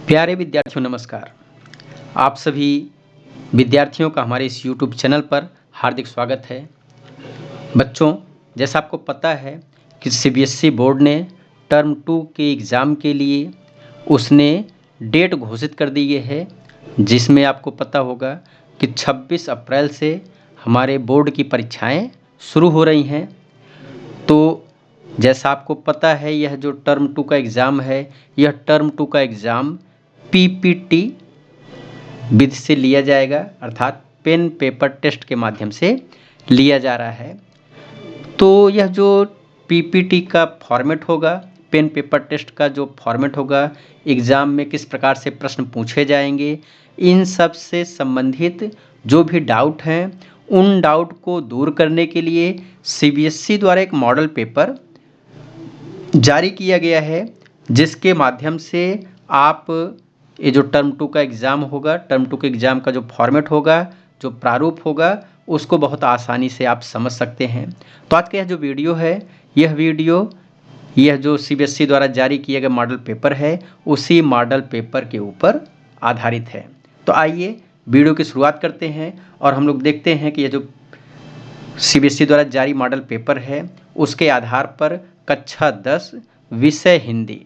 प्यारे विद्यार्थियों नमस्कार। आप सभी विद्यार्थियों का हमारे इस YouTube चैनल पर हार्दिक स्वागत है। बच्चों, जैसा आपको पता है कि CBSE बोर्ड ने टर्म 2 के एग्ज़ाम के लिए उसने डेट घोषित कर दी है, जिसमें आपको पता होगा कि 26 अप्रैल से हमारे बोर्ड की परीक्षाएं शुरू हो रही हैं। तो जैसा आपको पता है, यह जो टर्म 2 का एग्ज़ाम है, यह टर्म 2 का एग्ज़ाम PPT विधि से लिया जाएगा, अर्थात पेन पेपर टेस्ट के माध्यम से लिया जा रहा है। तो यह जो PPT का फॉर्मेट होगा, पेन पेपर टेस्ट का जो फॉर्मेट होगा, एग्ज़ाम में किस प्रकार से प्रश्न पूछे जाएंगे, इन सब से संबंधित जो भी डाउट हैं, उन डाउट को दूर करने के लिए CBSE द्वारा एक मॉडल पेपर जारी किया गया है, जिसके माध्यम से आप ये जो टर्म 2 का एग्ज़ाम होगा, टर्म 2 के एग्ज़ाम का जो फॉर्मेट होगा, जो प्रारूप होगा, उसको बहुत आसानी से आप समझ सकते हैं। तो आज का यह जो वीडियो है, यह जो CBSE द्वारा जारी किया गया मॉडल पेपर है, उसी मॉडल पेपर के ऊपर आधारित है। तो आइए वीडियो की शुरुआत करते हैं और हम लोग देखते हैं कि यह जो CBSE द्वारा जारी मॉडल पेपर है, उसके आधार पर कक्षा 10 विषय हिंदी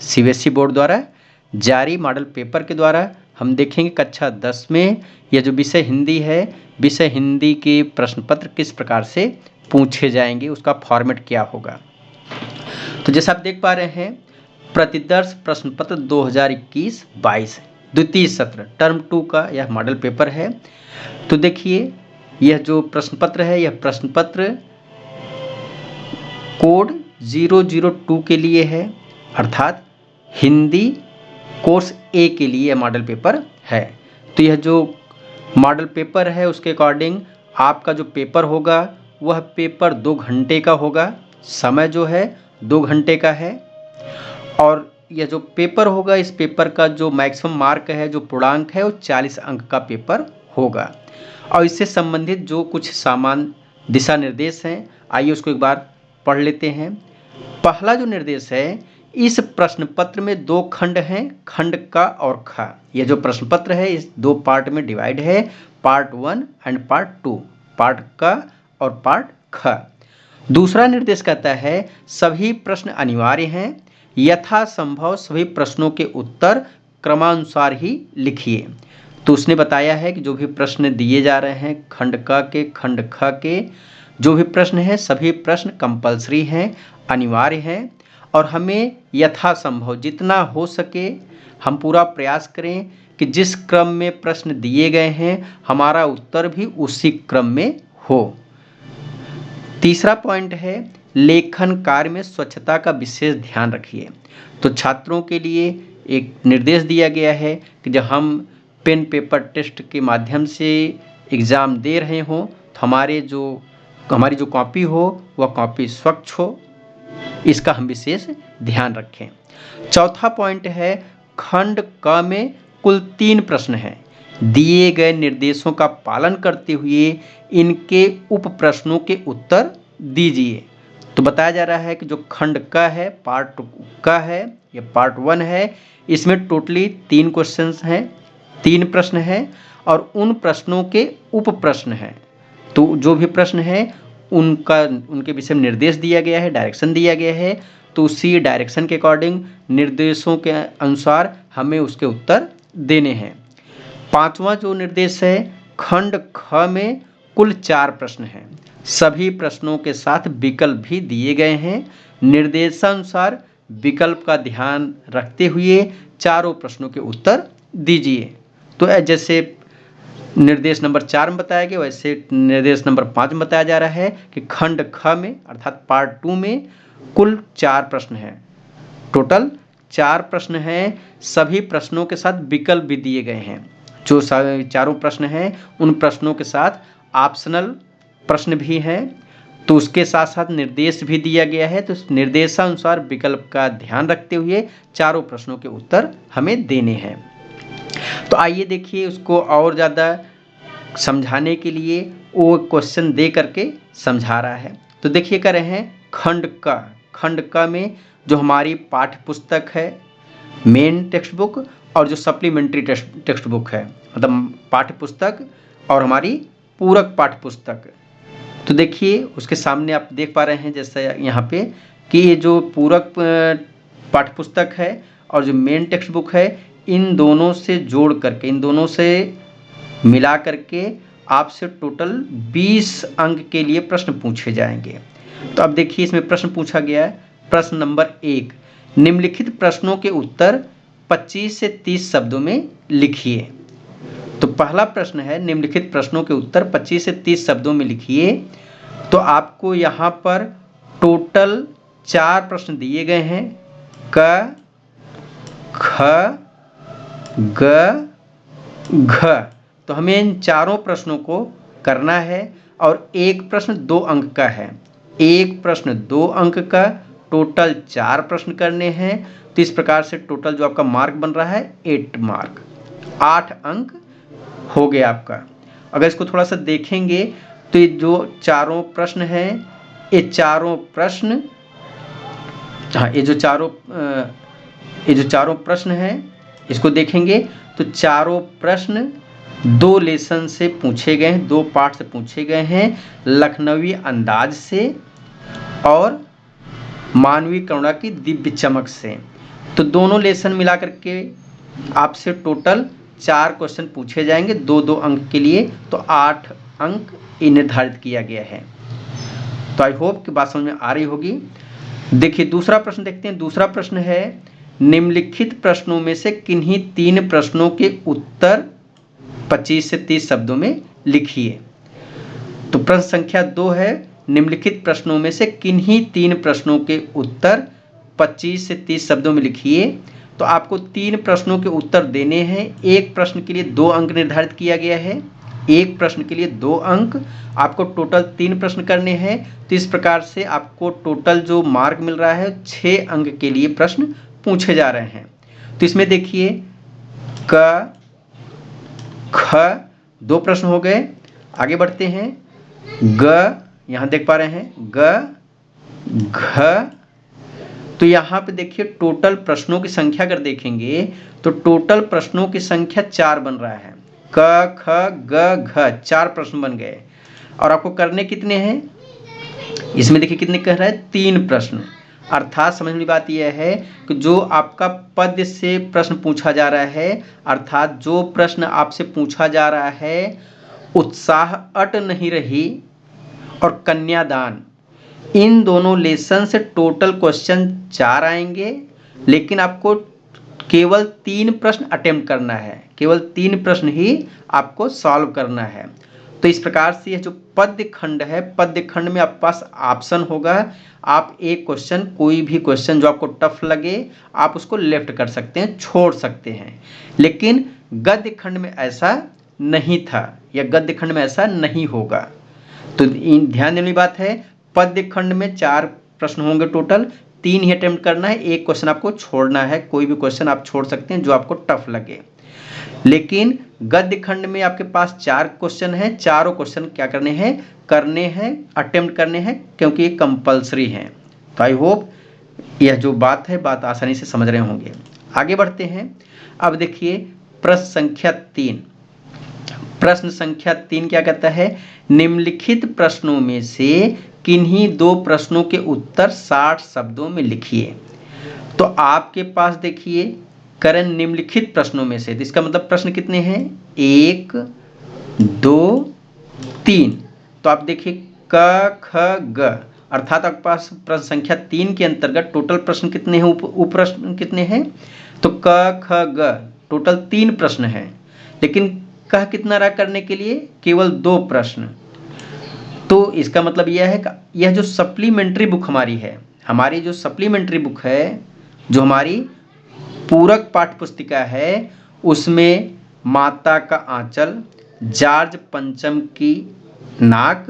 CBSE बोर्ड द्वारा जारी मॉडल पेपर के द्वारा हम देखेंगे कक्षा 10 में यह जो विषय हिंदी है, विषय हिंदी के प्रश्न पत्र किस प्रकार से पूछे जाएंगे, उसका फॉर्मेट क्या होगा। तो जैसा आप देख पा रहे हैं, प्रतिदर्श प्रश्न पत्र 2021-22 द्वितीय सत्र टर्म 2 का यह मॉडल पेपर है। तो देखिए, यह जो प्रश्न पत्र है, यह प्रश्न पत्र कोड 002 के लिए है, अर्थात हिंदी कोर्स ए के लिए मॉडल पेपर है। तो यह जो मॉडल पेपर है, उसके अकॉर्डिंग आपका जो पेपर होगा, वह पेपर 2 घंटे का होगा। समय जो है 2 घंटे का है और यह जो पेपर होगा, इस पेपर का जो मैक्सिमम मार्क है, जो पूर्णांक है, वो 40 अंक का पेपर होगा। और इससे संबंधित जो कुछ सामान्य दिशा निर्देश हैं, आइए उसको एक बार पढ़ लेते हैं। पहला जो निर्देश है, इस प्रश्न पत्र में 2 खंड हैं, खंड क और ख। यह जो प्रश्न पत्र है, इस 2 पार्ट में डिवाइड है, पार्ट 1 एंड पार्ट 2, पार्ट क और पार्ट ख। दूसरा निर्देश कहता है, सभी प्रश्न अनिवार्य हैं, यथासंभव सभी प्रश्नों के उत्तर क्रमानुसार ही लिखिए। तो उसने बताया है कि जो भी प्रश्न दिए जा रहे हैं, खंड क के, खंड ख के जो भी प्रश्न हैं, सभी प्रश्न कंपलसरी हैं, अनिवार्य हैं और हमें यथासंभव जितना हो सके हम पूरा प्रयास करें कि जिस क्रम में प्रश्न दिए गए हैं, हमारा उत्तर भी उसी क्रम में हो। तीसरा पॉइंट है, लेखन कार्य में स्वच्छता का विशेष ध्यान रखिए। तो छात्रों के लिए एक निर्देश दिया गया है कि जब हम पेन पेपर टेस्ट के माध्यम से एग्ज़ाम दे रहे हों, तो हमारी जो कॉपी हो, वह कॉपी स्वच्छ हो, इसका हम विशेष ध्यान रखें। चौथा पॉइंट है, खंड क में कुल 3 प्रश्न हैं, दिए गए निर्देशों का पालन करते हुए इनके उप प्रश्नों के उत्तर दीजिए। तो बताया जा रहा है कि जो खंड क है, पार्ट क है, ये पार्ट 1 है, इसमें टोटली 3 क्वेश्चंस हैं, 3 प्रश्न हैं और उन प्रश्नों के उप प्रश्न हैं। तो जो भी प्रश्न है उनके विषय में निर्देश दिया गया है, डायरेक्शन दिया गया है। तो उसी डायरेक्शन के अकॉर्डिंग, निर्देशों के अनुसार हमें उसके उत्तर देने हैं। 5वां जो निर्देश है, खंड ख में कुल 4 प्रश्न हैं, सभी प्रश्नों के साथ विकल्प भी दिए गए हैं। निर्देशानुसार विकल्प का ध्यान रखते हुए चारों प्रश्नों के उत्तर दीजिए। तो जैसे निर्देश नंबर 4 में बताया गया, वैसे निर्देश नंबर 5 में बताया जा रहा है कि खंड ख में अर्थात पार्ट 2 में कुल 4 प्रश्न हैं, टोटल 4 प्रश्न हैं, सभी प्रश्नों के साथ विकल्प भी दिए गए हैं। जो चारों प्रश्न हैं, उन प्रश्नों के साथ ऑप्शनल प्रश्न भी हैं, तो उसके साथ साथ निर्देश भी दिया गया है। तो निर्देशानुसार विकल्प का ध्यान रखते हुए चारों प्रश्नों के उत्तर हमें देने हैं। तो आइए देखिए, उसको और ज़्यादा समझाने के लिए वो क्वेश्चन दे करके समझा रहा है। तो देखिए, कह रहे हैं खंड क में जो हमारी पाठ्य पुस्तक है, मेन टेक्स्ट बुक और जो सप्लीमेंट्री टेक्स्ट बुक है, मतलब पाठ्य पुस्तक और हमारी पूरक पाठ्य पुस्तक। तो देखिए उसके सामने आप देख पा रहे हैं जैसे यहाँ पे कि ये जो पूरक पाठ्य पुस्तक है और जो मेन टेक्स्ट बुक है, इन दोनों से जोड़ करके, इन दोनों से मिला करके आपसे टोटल 20 अंक के लिए प्रश्न पूछे जाएंगे। तो अब देखिए इसमें प्रश्न पूछा गया है। प्रश्न नंबर 1, निम्नलिखित प्रश्नों के उत्तर 25 से 30 शब्दों में लिखिए। तो पहला प्रश्न है, निम्नलिखित प्रश्नों के उत्तर 25 से 30 शब्दों में लिखिए। तो आपको यहाँ पर टोटल 4 प्रश्न दिए गए हैं, क, ख, ग, घ। तो हमें इन चारों प्रश्नों को करना है और एक प्रश्न 2 अंक का है। एक प्रश्न 2 अंक का, टोटल 4 प्रश्न करने हैं। तो इस प्रकार से टोटल जो आपका मार्क बन रहा है 8 मार्क, 8 अंक हो गया आपका। अगर इसको थोड़ा सा देखेंगे तो ये जो चारों प्रश्न हैं, ये चारों प्रश्न, हाँ ये जो चारों प्रश्न हैं इसको देखेंगे तो चारों प्रश्न 2 लेसन से पूछे गए हैं, 2 पार्ट से पूछे गए हैं, लखनवी अंदाज से और मानवीय करुणा की दिव्य चमक से। तो दोनों लेसन मिला करके आपसे टोटल 4 क्वेश्चन पूछे जाएंगे 2-2 अंक के लिए। तो 8 अंक निर्धारित किया गया है। तो आई होप कि बात समझ में आ रही होगी। देखिए दूसरा प्रश्न देखते हैं। दूसरा प्रश्न है, निम्नलिखित प्रश्नों में से किन्हीं 3 प्रश्नों के उत्तर 25 से 30 शब्दों में लिखिए। तो प्रश्न संख्या 2 है, निम्नलिखित प्रश्नों में से किन्हीं 3 प्रश्नों के उत्तर 25 से 30 शब्दों में लिखिए। तो आपको 3 प्रश्नों के उत्तर देने हैं। एक प्रश्न के लिए 2 अंक निर्धारित किया गया है, एक प्रश्न के लिए 2 अंक। आपको टोटल 3 प्रश्न करने हैं। तो इस प्रकार से आपको टोटल जो मार्क मिल रहा है 6 अंक के लिए प्रश्न पूछे जा रहे हैं। तो इसमें देखिए क, ख 2 प्रश्न हो गए। आगे बढ़ते हैं, ग यहाँ देख पा रहे हैं, ग, घ। तो यहाँ पे देखिए टोटल प्रश्नों की संख्या अगर देखेंगे तो टोटल प्रश्नों की संख्या 4 बन रहा है। क, ख, ग, घ 4 प्रश्न बन गए। और आपको करने कितने हैं, इसमें देखिए कितने कह रहा है, 3 प्रश्न। अर्थात समझने वाली बात यह है कि जो आपका पद्य से प्रश्न पूछा जा रहा है, अर्थात जो प्रश्न आपसे पूछा जा रहा है, उत्साह अट नहीं रही और कन्यादान, इन दोनों लेसन से टोटल क्वेश्चन 4 आएंगे। लेकिन आपको केवल 3 प्रश्न अटेम्प्ट करना है, केवल 3 प्रश्न ही आपको सॉल्व करना है। तो इस प्रकार से यह जो पद्य खंड है, पद्य खंड में आपके पास ऑप्शन होगा। आप एक क्वेश्चन, कोई भी क्वेश्चन जो आपको टफ लगे आप उसको लेफ्ट कर सकते हैं, छोड़ सकते हैं। लेकिन गद्य खंड में ऐसा नहीं था, या गद्य खंड में ऐसा नहीं होगा। तो ध्यान देने वाली बात है, पद्य खंड में 4 प्रश्न होंगे टोटल, 3 ही अटेम्प्ट करना है, एक क्वेश्चन आपको छोड़ना है। कोई भी क्वेश्चन आप छोड़ सकते हैं जो आपको टफ लगे। लेकिन गद्य खंड में आपके पास 4 क्वेश्चन हैं, चारों क्वेश्चन क्या करने हैं, अटेम्प्ट करने हैं, क्योंकि ये कंपल्सरी हैं। तो आई होप यह जो बात है, बात आसानी से समझ रहे होंगे। आगे बढ़ते हैं। अब देखिए प्रश्न संख्या 3। प्रश्न संख्या 3 क्या कहता है, निम्नलिखित प्रश्नों में से किन्हीं 2 प्रश्नों के उत्तर 60 शब्दों में लिखिए। तो आपके पास देखिए करें निम्नलिखित प्रश्नों में से, तो इसका मतलब प्रश्न कितने हैं, 1, 2, 3। तो आप देखिए क, ख, ग, अर्थात आपके पास प्रश्न संख्या 3 के अंतर्गत टोटल प्रश्न कितने हैं, उप प्रश्न कितने हैं। तो क, ख, ग टोटल 3 प्रश्न हैं। लेकिन कह कितना रहा करने के लिए, केवल 2 प्रश्न। तो इसका मतलब यह है कि यह जो सप्लीमेंट्री बुक हमारी है, हमारी जो सप्लीमेंट्री बुक है, जो हमारी पूरक पाठ्य पुस्तिका है, उसमें माता का आंचल, जॉर्ज पंचम की नाक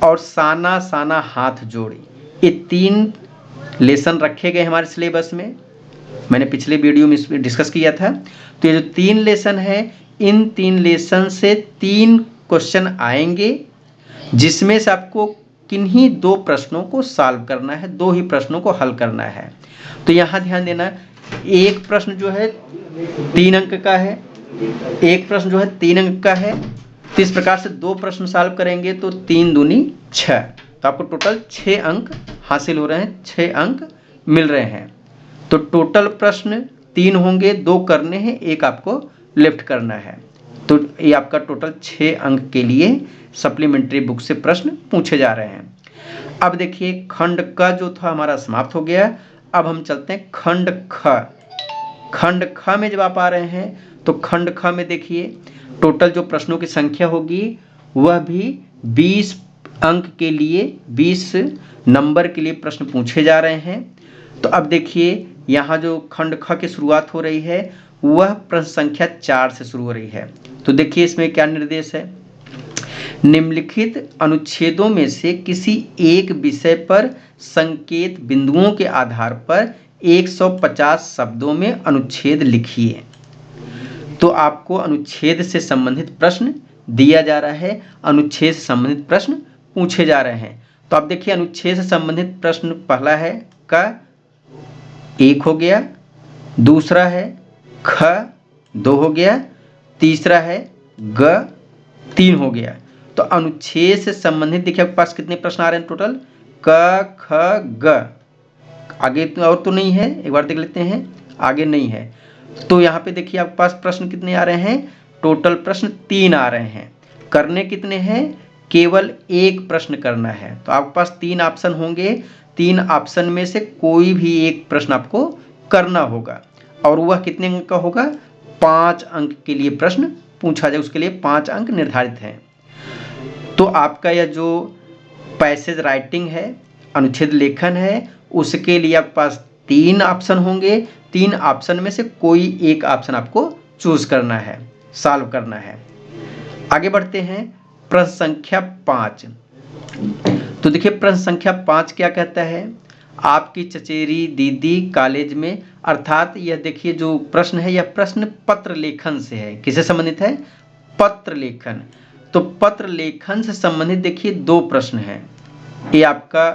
और साना साना हाथ जोड़ी, ये 3 लेसन रखे गए हमारे सिलेबस में। मैंने पिछले वीडियो में इसमें डिस्कस किया था। तो ये जो 3 लेसन है, इन 3 लेसन से 3 क्वेश्चन आएंगे, जिसमें से आपको किन्हीं 2 प्रश्नों को सॉल्व करना है, 2 ही प्रश्नों को हल करना है। तो यहाँ ध्यान देना, एक प्रश्न जो है 3 अंक का है, एक प्रश्न जो है 3 अंक का है। तो इस प्रकार से 2 प्रश्न सॉल्व करेंगे तो 3 दूनी 6, तो आपको टोटल 6 अंक हासिल हो रहे हैं, 6 अंक मिल रहे हैं। तो टोटल प्रश्न 3 होंगे, 2 करने हैं, 1 आपको लेफ्ट करना है। तो ये आपका टोटल 6 अंक के लिए सप्लीमेंट्री बुक से प्रश्न पूछे जा रहे हैं। अब देखिए खंड क जो था हमारा समाप्त हो गया। अब हम चलते हैं खंड ख। खंड ख में जब आप आ रहे हैं तो खंड ख में देखिए टोटल जो प्रश्नों की संख्या होगी वह भी 20 अंक के लिए, 20 नंबर के लिए प्रश्न पूछे जा रहे हैं। तो अब देखिए यहाँ जो खंड ख की शुरुआत हो रही है वह प्रश्न संख्या 4 से शुरू हो रही है। तो देखिए इसमें क्या निर्देश है, निम्नलिखित अनुच्छेदों में से किसी एक विषय पर संकेत बिंदुओं के आधार पर 150 शब्दों में अनुच्छेद लिखिए। तो आपको अनुच्छेद से संबंधित प्रश्न दिया जा रहा है, अनुच्छेद से संबंधित प्रश्न पूछे जा रहे हैं। तो आप देखिए अनुच्छेद से संबंधित प्रश्न पहला है क 1 हो गया, दूसरा है ख 2 हो गया, तीसरा है ग 3 हो गया। तो अनुच्छेद से संबंधित देखिए आपके पास कितने प्रश्न आ रहे हैं टोटल, क ख ग, आगे तो और तो नहीं है, एक बार देख लेते हैं, आगे नहीं है। तो यहाँ पे देखिए आपके पास प्रश्न कितने आ रहे हैं, टोटल प्रश्न 3 आ रहे हैं। करने कितने हैं, केवल 1 प्रश्न करना है। तो आपके पास 3 ऑप्शन होंगे, 3 ऑप्शन में से कोई भी एक प्रश्न आपको करना होगा और वह कितने अंक का होगा, 5 अंक के लिए प्रश्न पूछा जाए, उसके लिए 5 अंक निर्धारित हैं। तो आपका यह जो पैसेज राइटिंग है, अनुच्छेद लेखन है, उसके लिए आपके पास 3 ऑप्शन होंगे, 3 ऑप्शन में से कोई एक ऑप्शन आपको चूज करना है, सॉल्व करना है। आगे बढ़ते हैं प्रश्न संख्या 5। तो देखिए प्रश्न संख्या 5 क्या कहता है, आपकी चचेरी दीदी कॉलेज में, अर्थात यह देखिए जो प्रश्न है यह प्रश्न पत्र लेखन से है। किससे संबंधित है, पत्र लेखन। तो पत्र लेखन से संबंधित देखिए 2 प्रश्न हैं, ये आपका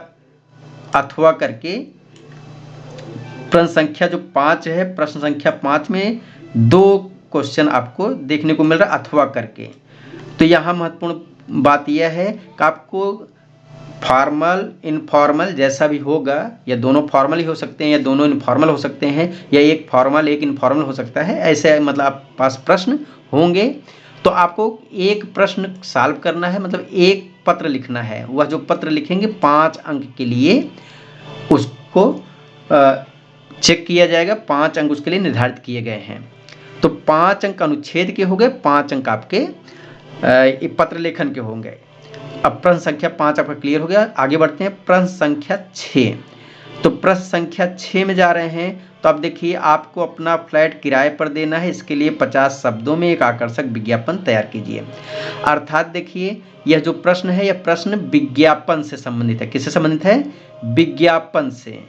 अथवा करके प्रश्न संख्या जो 5 है, प्रश्न संख्या 5 में 2 क्वेश्चन आपको देखने को मिल रहा है अथवा करके। तो यहाँ महत्वपूर्ण बात यह है कि आपको फॉर्मल इनफॉर्मल जैसा भी होगा, या दोनों फॉर्मल ही हो सकते हैं या दोनों इनफॉर्मल हो सकते हैं, या एक फॉर्मल एक इनफॉर्मल हो सकता है, ऐसे मतलब आप पास प्रश्न होंगे। तो आपको एक प्रश्न सॉल्व करना है, मतलब एक पत्र लिखना है। वह जो पत्र लिखेंगे 5 अंक के लिए उसको चेक किया जाएगा, 5 अंक उसके लिए निर्धारित किए गए हैं। तो 5 अंक अनुच्छेद के हो गए, 5 अंक आपके पत्र लेखन के होंगे। अब प्रश्न संख्या 5 आपका क्लियर हो गया। आगे बढ़ते हैं प्रश्न संख्या 6। तो प्रश्न संख्या 6 में जा रहे हैं। तो अब देखिए आपको अपना फ्लैट किराए पर देना है, इसके लिए 50 शब्दों में एक आकर्षक विज्ञापन तैयार कीजिए। अर्थात देखिए यह जो प्रश्न है यह प्रश्न विज्ञापन से संबंधित है। किससे संबंधित है, विज्ञापन से।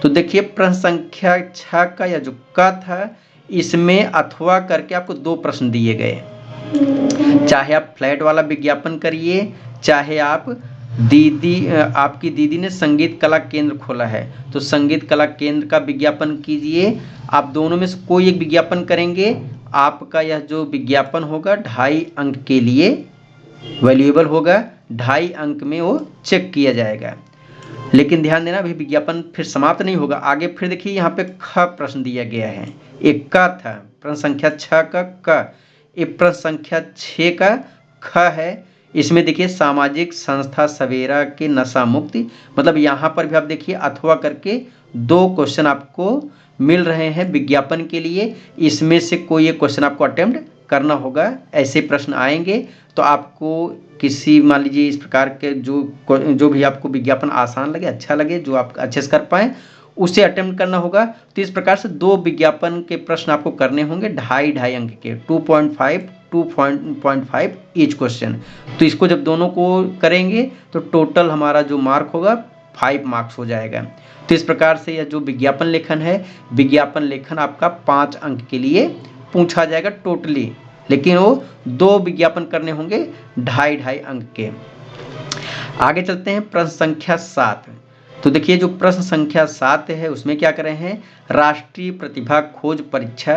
तो देखिए प्रश्न संख्या 6 का यह जो क था, इसमें अथवा करके आपको 2 प्रश्न दिए गए। चाहे आप फ्लैट वाला विज्ञापन करिए, चाहे आप आपकी दीदी ने संगीत कला केंद्र खोला है तो संगीत कला केंद्र का विज्ञापन कीजिए। आप दोनों में से कोई एक विज्ञापन करेंगे, आपका यह जो विज्ञापन होगा 2.5 अंक के लिए वैल्यूएबल होगा, 2.5 अंक में वो चेक किया जाएगा। लेकिन ध्यान देना अभी विज्ञापन फिर समाप्त नहीं होगा, आगे फिर देखिए यहाँ पे ख प्रश्न दिया गया है। एक का था प्रश्न संख्या 6 का क, एक प्रश्न संख्या 6 का ख है। इसमें देखिए सामाजिक संस्था सवेरा के नशा मुक्ति, मतलब यहाँ पर भी आप देखिए अथवा करके 2 क्वेश्चन आपको मिल रहे हैं विज्ञापन के लिए। इसमें से कोई एक क्वेश्चन आपको अटेम्प्ट करना होगा, ऐसे प्रश्न आएंगे। तो आपको किसी मान लीजिए इस प्रकार के जो भी आपको विज्ञापन आसान लगे, अच्छा लगे, जो आप अच्छे से कर पाएँ उसे अटेम्प्ट करना होगा। तो इस प्रकार से 2 विज्ञापन के प्रश्न आपको करने होंगे 2.5 अंक के, 2.5 ईच क्वेश्चन। तो इसको जब दोनों को करेंगे तो टोटल हमारा जो मार्क होगा 5 मार्क्स हो जाएगा। तो इस प्रकार से यह जो विज्ञापन लेखन है, विज्ञापन लेखन आपका 5 अंक के लिए पूछा जाएगा टोटली, लेकिन वो 2 विज्ञापन करने होंगे 2.5 अंक के। आगे चलते हैं प्रश्न संख्या 7। तो देखिए जो प्रश्न संख्या 7 है उसमें क्या कर रहे हैं, राष्ट्रीय प्रतिभा खोज परीक्षा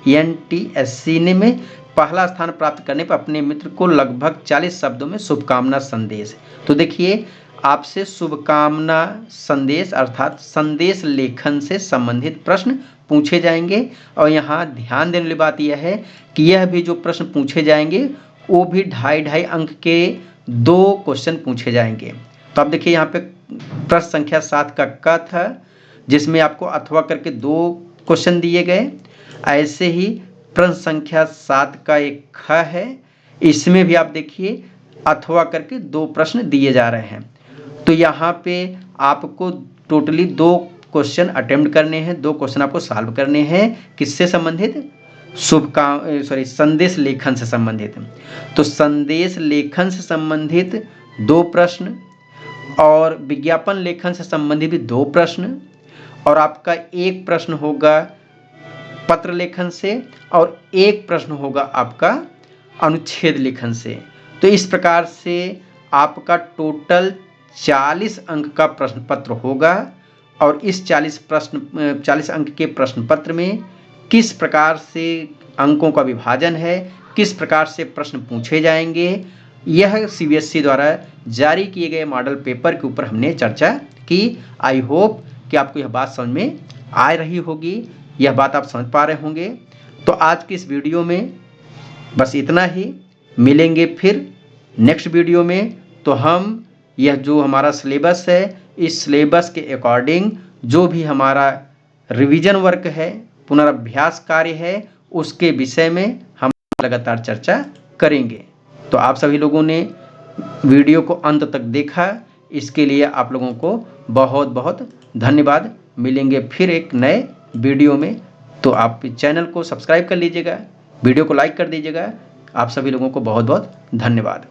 NTSC ने में पहला स्थान प्राप्त करने पर अपने मित्र को लगभग 40 शब्दों में शुभकामना संदेश। तो देखिए आपसे शुभकामना संदेश अर्थात संदेश लेखन से संबंधित प्रश्न पूछे जाएंगे। और यहाँ ध्यान देने वाली बात यह है कि यह भी जो प्रश्न पूछे जाएंगे वो भी 2.5 अंक के 2 क्वेश्चन पूछे जाएंगे। तो आप देखिए यहाँ पे प्रश्न संख्या 7 का क था जिसमें आपको अथवा करके 2 क्वेश्चन दिए गए। ऐसे ही प्रश्न संख्या 7 का एक ख है, इसमें भी आप देखिए अथवा करके 2 प्रश्न दिए जा रहे हैं। तो यहाँ पे आपको टोटली 2 क्वेश्चन अटेम्प्ट करने हैं, 2 क्वेश्चन आपको सॉल्व करने हैं। किससे संबंधित, संदेश लेखन से संबंधित। तो संदेश लेखन से संबंधित 2 प्रश्न और विज्ञापन लेखन से संबंधित भी 2 प्रश्न, और आपका 1 प्रश्न होगा पत्र लेखन से और 1 प्रश्न होगा आपका अनुच्छेद लेखन से। तो इस प्रकार से आपका टोटल 40 अंक का प्रश्न पत्र होगा। और इस 40 अंक के प्रश्न पत्र में किस प्रकार से अंकों का विभाजन है, किस प्रकार से प्रश्न पूछे जाएंगे, यह CBSE द्वारा जारी किए गए मॉडल पेपर के ऊपर हमने चर्चा की। आई होप कि आपको यह बात समझ में आ रही होगी, यह बात आप समझ पा रहे होंगे। तो आज की इस वीडियो में बस इतना ही, मिलेंगे फिर नेक्स्ट वीडियो में। तो हम यह जो हमारा सिलेबस है, इस सिलेबस के अकॉर्डिंग जो भी हमारा रिवीजन वर्क है, पुनर्अभ्यास कार्य है, उसके विषय में हम लगातार चर्चा करेंगे। तो आप सभी लोगों ने वीडियो को अंत तक देखा, इसके लिए आप लोगों को बहुत बहुत धन्यवाद। मिलेंगे फिर एक नए वीडियो में। तो आप चैनल को सब्सक्राइब कर लीजिएगा, वीडियो को लाइक कर दीजिएगा। आप सभी लोगों को बहुत बहुत धन्यवाद।